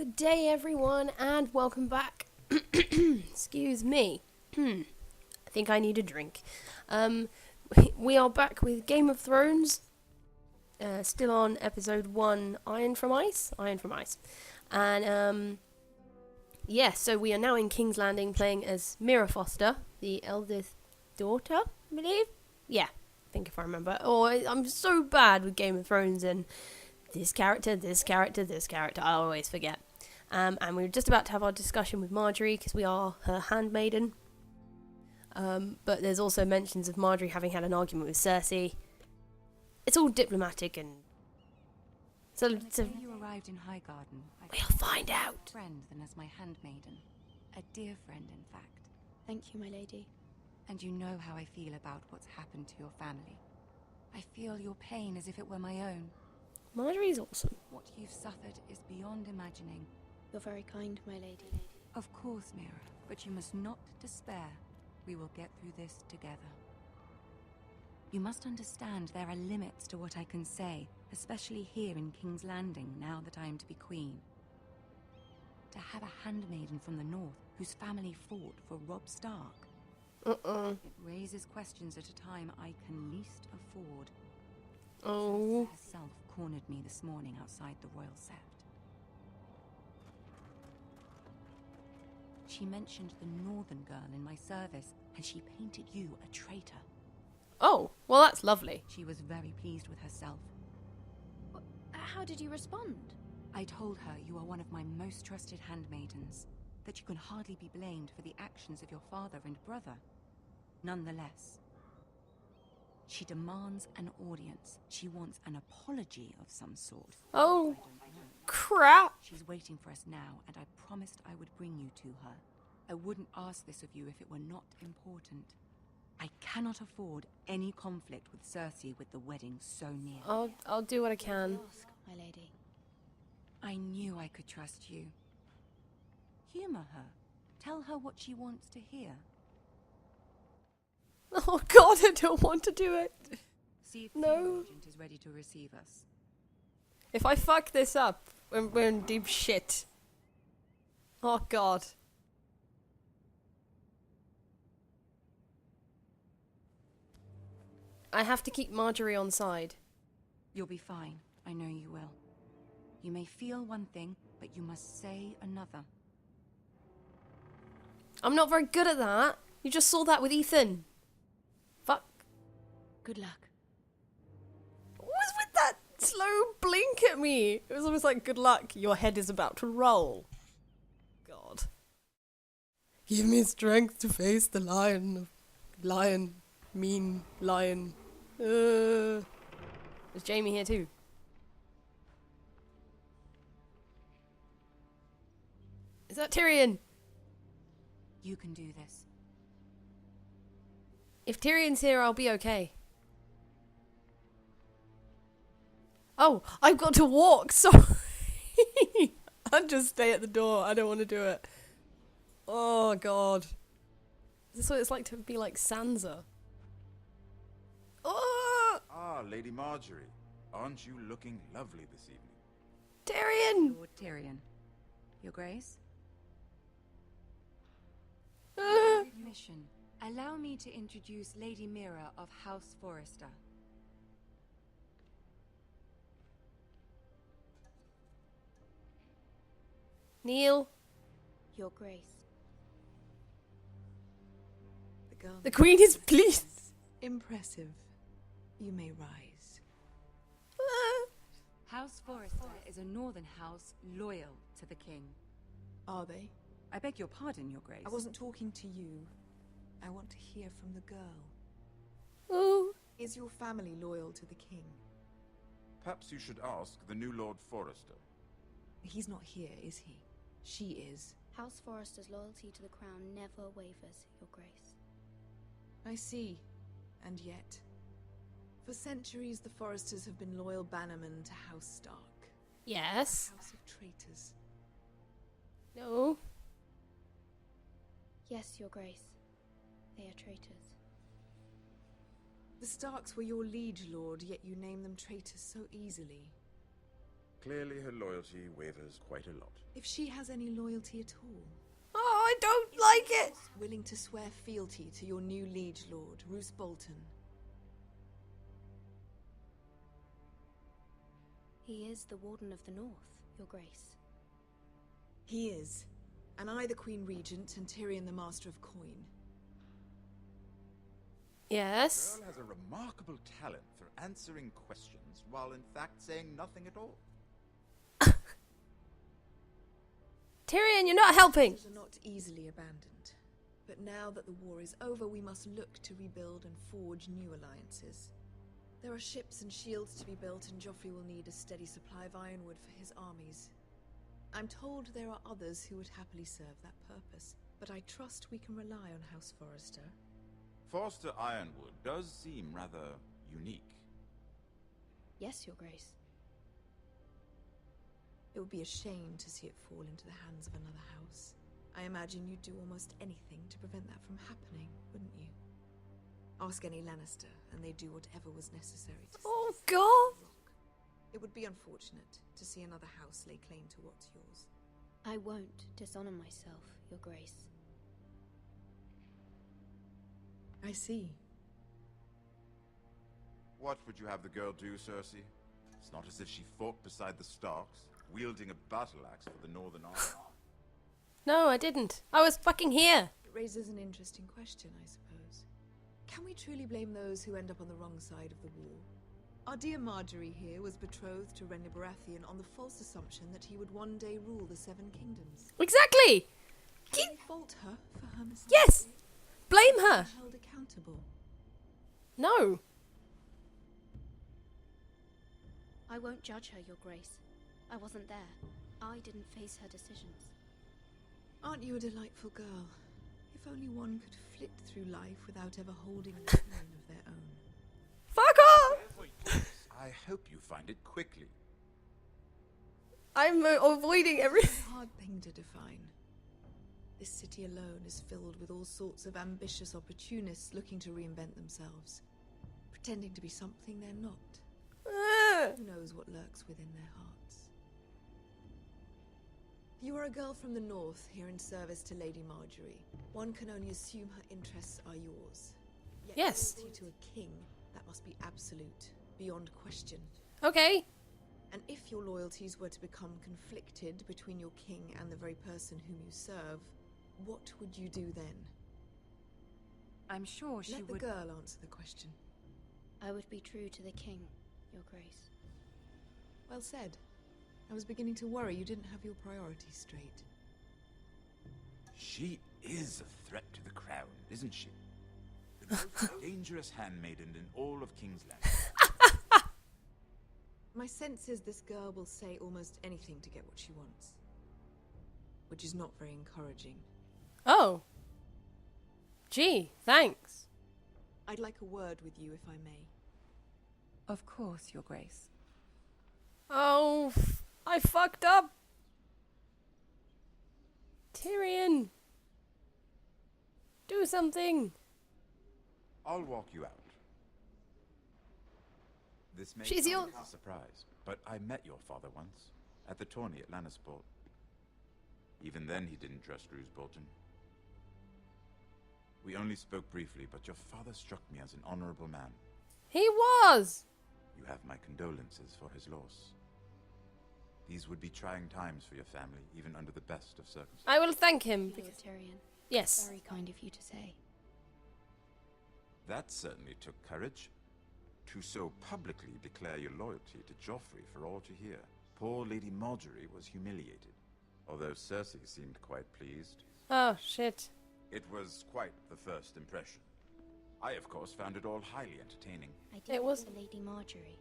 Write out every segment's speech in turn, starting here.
Good day, everyone, and welcome back. Excuse me. I think I need a drink. We are back with Game of Thrones. Still on episode 1, Iron from Ice. And, yeah, so we are now in King's Landing playing as Mira Foster, the eldest daughter, I believe? Yeah, I think if I remember. Oh, I'm so bad with Game of Thrones and this character, I always forget. And we were just about to have our discussion with Marjorie because we are her handmaiden. But there's also mentions of Marjorie having had an argument with Cersei. It's all diplomatic and... So you arrived in Highgarden, we'll find out. Friend than as my handmaiden. A dear friend, in fact. Thank you, my lady. And you know how I feel about what's happened to your family. I feel your pain as if it were my own. Marjorie's awesome. What you've suffered is beyond imagining. You're very kind, my lady. Of course, Mira, but you must not despair. We will get through this together. You must understand there are limits to what I can say, especially here in King's Landing, now that I am to be queen. To have a handmaiden from the north whose family fought for Robb Stark. It raises questions at a time I can least afford. Oh. Cersei herself cornered me this morning outside the royal sept. She mentioned the northern girl in my service, and she painted you a traitor. Oh, well that's lovely. She was very pleased with herself. How did you respond? I told her you are one of my most trusted handmaidens, that you can hardly be blamed for the actions of your father and brother. Nonetheless, she demands an audience. She wants an apology of some sort. Oh, crap. She's waiting for us now, and I promised I would bring you to her. I wouldn't ask this of you if it were not important. I cannot afford any conflict with Cersei with the wedding so near. I'll do what I can. Ask, my lady. I knew I could trust you. Humor her. Tell her what she wants to hear. Oh god, I don't want to do it. See if No. Queen Regent is ready to receive us. If I fuck this up, we're in deep shit. Oh god. I have to keep Marjorie on side. You'll be fine. I know you will. You may feel one thing, but you must say another. I'm not very good at that. You just saw that with Ethan. Fuck. Good luck. What was with that slow blink at me? It was almost like, good luck, your head is about to roll. God. Give me strength to face the lion. Mean lion. Is Jamie here too? Is that Tyrion? You can do this. If Tyrion's here, I'll be okay. Oh, I've got to walk, sorry. I'll just stay at the door. I don't want to do it. Oh, God. Is this what it's like to be like Sansa? Oh! Ah, Lady Marjorie. Aren't you looking lovely this evening? Tyrion! Lord Tyrion. Your Grace? Mission. Allow me to introduce Lady Mira of House Forrester. Neil. Your Grace. The Queen is pleased. Impressive. You may rise. House Forrester is a northern house loyal to the king. Are they? I beg your pardon, Your Grace. I wasn't talking to you. I want to hear from the girl. Oh. Is your family loyal to the king? Perhaps you should ask the new Lord Forrester. He's not here, is he? She is. House Forrester's loyalty to the crown never wavers, Your Grace. I see. And yet, for centuries the Forresters have been loyal bannermen to House Stark. Yes. House of traitors. No. Yes, Your Grace. They are traitors. The Starks were your liege lord, yet you name them traitors so easily. Clearly her loyalty wavers quite a lot. If she has any loyalty at all. Oh, I don't like it. Willing to swear fealty to your new liege lord, Roose Bolton. He is the Warden of the North, Your Grace. He is. And I the Queen Regent and Tyrion the Master of Coin. Yes. The girl has a remarkable talent for answering questions while in fact saying nothing at all. Tyrion, you're not helping. Forces are not easily abandoned. But now that the war is over, we must look to rebuild and forge new alliances. There are ships and shields to be built, and Joffrey will need a steady supply of ironwood for his armies. I'm told there are others who would happily serve that purpose, but I trust we can rely on House Forrester. Forster Ironwood does seem rather unique. Yes, Your Grace. It would be a shame to see it fall into the hands of another house. I imagine you'd do almost anything to prevent that from happening, wouldn't you? Ask any Lannister, and they'd do whatever was necessary to Oh, save God. the rock. It would be unfortunate to see another house lay claim to what's yours. I won't dishonor myself, Your Grace. I see. What would you have the girl do, Cersei? It's not as if she fought beside the Starks, wielding a battle axe for the Northern Army. No, I didn't. I was fucking here. It raises an interesting question, I suppose. Can we truly blame those who end up on the wrong side of the war? Our dear Marjorie here was betrothed to Renly Baratheon on the false assumption that he would one day rule the Seven Kingdoms. Exactly. Can we fault her for her mistake? Yes. Blame her. Held accountable. No. I won't judge her, Your Grace. I wasn't there. I didn't face her decisions. Aren't you a delightful girl? If only one could flit through life without ever holding an opinion of their own. Fuck off. I hope you find it quickly. I'm avoiding everything. It's a hard thing to define. This city alone is filled with all sorts of ambitious opportunists looking to reinvent themselves, pretending to be something they're not. Who knows what lurks within their hearts? You are a girl from the north, here in service to Lady Marjorie. One can only assume her interests are yours. Yet Yes. loyalty to a king, that must be absolute, beyond question. Okay. And if your loyalties were to become conflicted between your king and the very person whom you serve, what would you do then? I'm sure she Let the would... girl answer the question. I would be true to the king, Your Grace. Well said. I was beginning to worry you didn't have your priorities straight. She is a threat to the crown, isn't she? The most dangerous handmaiden in all of King's Landing. My sense is this girl will say almost anything to get what she wants. Which is not very encouraging. Oh. Gee, thanks. I'd like a word with you, if I may. Of course, Your Grace. Oh, I fucked up. Tyrion. Do something. I'll walk you out. This may She's come your- as a surprise, but I met your father once, at the tourney at Lannisport. Even then he didn't trust Roose Bolton. We only spoke briefly, but your father struck me as an honorable man. He was. You have my condolences for his loss. These would be trying times for your family, even under the best of circumstances. I will thank him. Lord Tyrion, Yes. very kind of you to say. That certainly took courage. To so publicly declare your loyalty to Joffrey for all to hear. Poor Lady Marjorie was humiliated, although Cersei seemed quite pleased. Oh, shit. It was quite the first impression. I, of course, found it all highly entertaining. I did It was- for Lady Marjorie.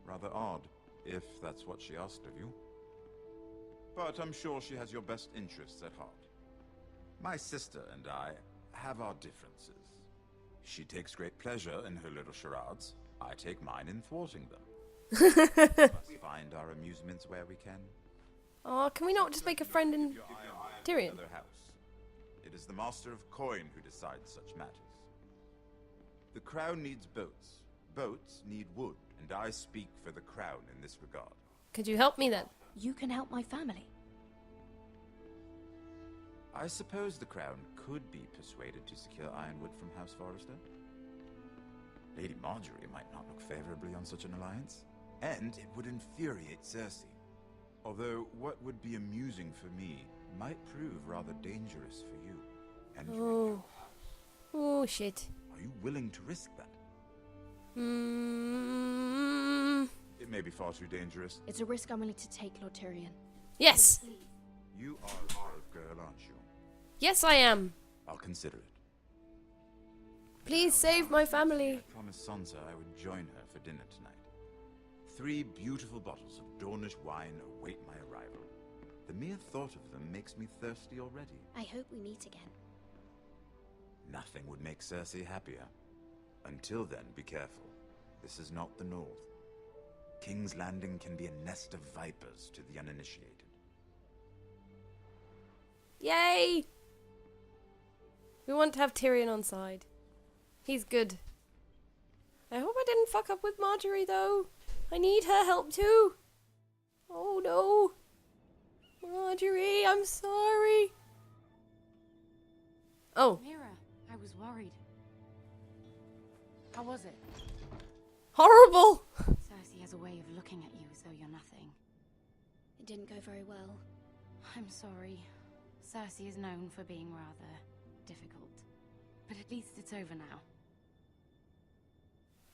Rather odd, if that's what she asked of you. But I'm sure she has your best interests at heart. My sister and I have our differences. She takes great pleasure in her little charades. I take mine in thwarting them. Must find our amusements where we can. Oh, can we not just make a friend in Your eye on Tyrion? another house. It is the Master of Coin who decides such matters. The crown needs boats. Boats need wood, and I speak for the crown in this regard. Could you help me then? You can help my family. I suppose the Crown could be persuaded to secure Ironwood from House Forrester. Lady Marjorie might not look favorably on such an alliance, and it would infuriate Cersei. Although what would be amusing for me might prove rather dangerous for you. And Oh. Oh, shit. are you willing to risk that? It may be far too dangerous. It's a risk I'm willing to take, Lord Tyrion. Yes. You are a brave girl, aren't you? Yes, I am. I'll consider it. Please save my family. I promised Sansa I would join her for dinner tonight. 3 beautiful bottles of Dornish wine await my arrival. The mere thought of them makes me thirsty already. I hope we meet again. Nothing would make Cersei happier. Until then, be careful. This is not the North. King's Landing can be a nest of vipers to the uninitiated. Yay! We want to have Tyrion on side. He's good. I hope I didn't fuck up with Marjorie, though. I need her help, too. Oh, no. Marjorie, I'm sorry. Oh. Mira, I was worried. How was it? Horrible! Cersei has a way of looking at you as though you're nothing. It didn't go very well. I'm sorry. Cersei is known for being rather difficult. But at least it's over now.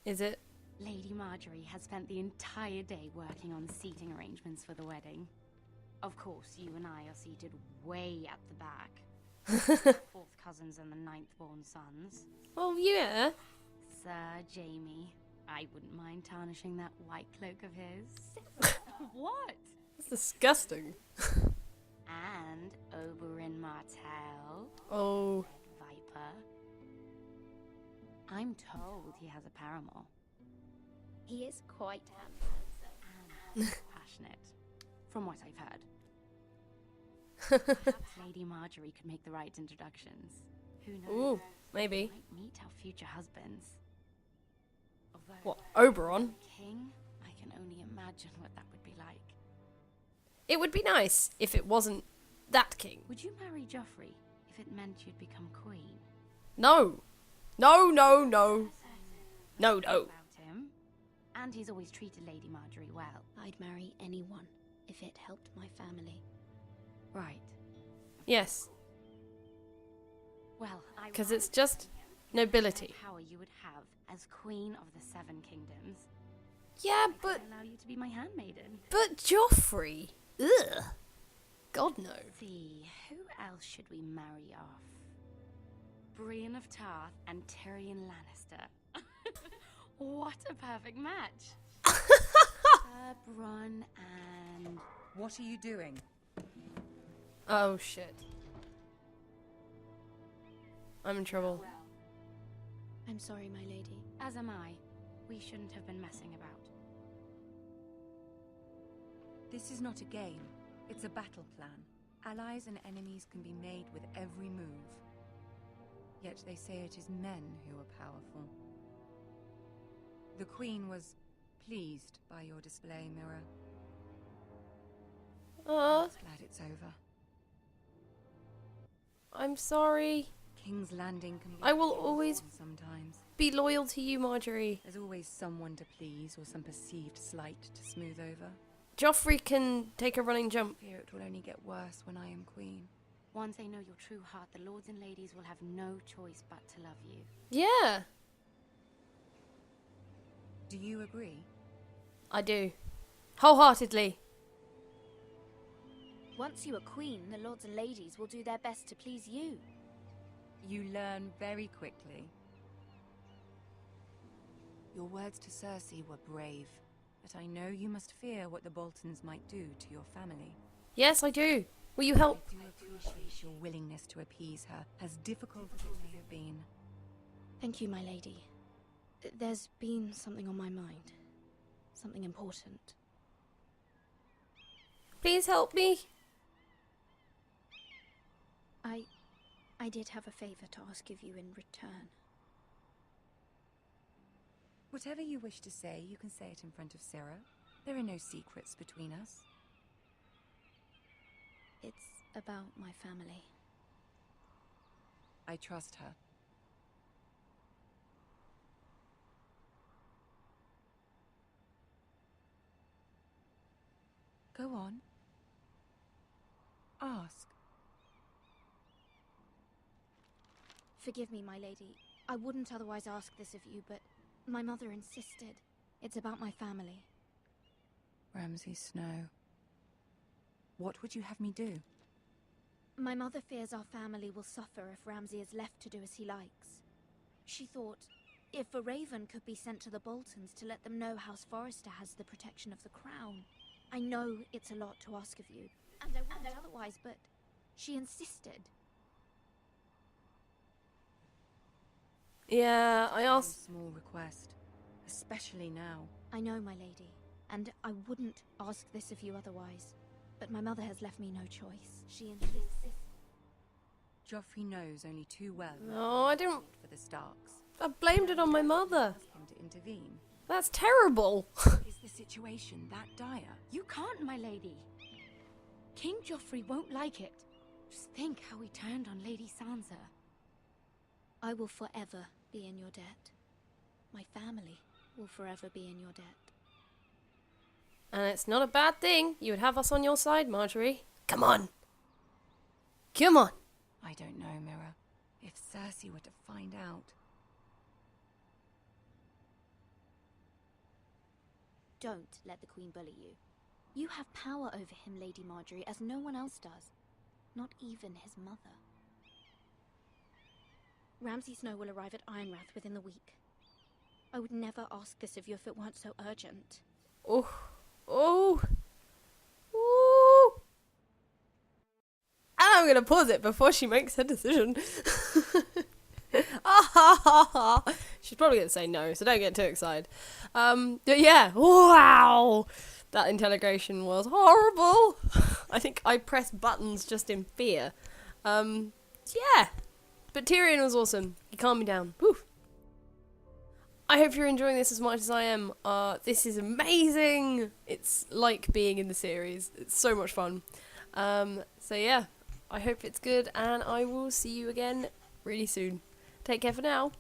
Is it? Lady Marjorie has spent the entire day working on seating arrangements for the wedding. Of course, you and I are seated way at the back. 4th cousins and the 9th-born sons. Oh, yeah. Sir Jamie, I wouldn't mind tarnishing that white cloak of his. What? That's disgusting. And Oberyn Martell, Oh. Viper. I'm told he has a paramour. He is quite handsome. And passionate, from what I've heard. Perhaps Lady Marjorie could make the right introductions. Who knows? Ooh, maybe. Might meet our future husbands. Although, What, Oberon? King, I can only imagine what that would be like. It would be nice if it wasn't that king. Would you marry Joffrey if it meant you'd become queen? No. No, no, no. No, no. About him. And he's always treated Lady Marjorie well. I'd marry anyone if it helped my family. Right. Yes, Well, I because it's just nobility. power you would have as Queen of the 7 Kingdoms. Yeah, I but could allow you to be my handmaiden. Joffrey. Ugh. God no. See, who else should we marry off? Brienne of Tarth and Tyrion Lannister. What a perfect match. Bronn and... What are you doing? Oh shit. I'm in trouble. I'm sorry, my lady. As am I. We shouldn't have been messing about. This is not a game. It's a battle plan. Allies and enemies can be made with every move. Yet they say it is men who are powerful. The Queen was pleased by your display, Mira. I'm glad it's over. I'm sorry. King's Landing can be I will always sometimes. be loyal to you, Marjorie. There's always someone to please or some perceived slight to smooth over. Joffrey can take a running jump. I fear it will only get worse when I am queen. Once they know your true heart, the lords and ladies will have no choice but to love you. Yeah, Do you agree? I do. Wholeheartedly. Once you are queen, the lords and ladies will do their best to please you. You learn very quickly. Your words to Cersei were brave, but I know you must fear what the Boltons might do to your family. Yes, I do. Will you help? I do appreciate your willingness to appease her, as difficult as it may have been. Thank you, my lady. There's been something on my mind. Something important. Please help me. I did have a favor to ask of you in return. Whatever you wish to say, you can say it in front of Sarah. There are no secrets between us. It's about my family. I trust her. Go on. Ask. Forgive me, my lady. I wouldn't otherwise ask this of you, but my mother insisted. It's about my family. Ramsay Snow. What would you have me do? My mother fears our family will suffer if Ramsay is left to do as he likes. She thought, if a raven could be sent to the Boltons to let them know House Forrester has the protection of the crown. I know it's a lot to ask of you, and I wouldn't otherwise, but she insisted. Yeah, I asked. Small request, especially now. I know, my lady, and I wouldn't ask this of you otherwise. But my mother has left me no choice. She insists. Joffrey knows only too well. No, I didn't. For the Starks. I blamed it on my mother. Ask him to intervene. That's terrible. Is the situation that dire? You can't, my lady. King Joffrey won't like it. Just think how he turned on Lady Sansa. I will forever be in your debt. My family will forever be in your debt. And it's not a bad thing. You would have us on your side, Marjorie. Come on. Come on. I don't know, Mira. If Cersei were to find out. Don't let the Queen bully you. You have power over him, Lady Marjorie, as no one else does. Not even his mother. Ramsay Snow will arrive at Ironrath within the week. I would never ask this of you if it weren't so urgent. Oh. Oh. Ooh. And I'm going to pause it before she makes her decision. She's probably going to say no, so don't get too excited. But yeah, wow. That interrogation was horrible. I think I pressed buttons just in fear. Yeah. But Tyrion was awesome. He calmed me down. Woo. I hope you're enjoying this as much as I am. This is amazing. It's like being in the series. It's so much fun. So yeah, I hope it's good, and I will see you again really soon. Take care for now.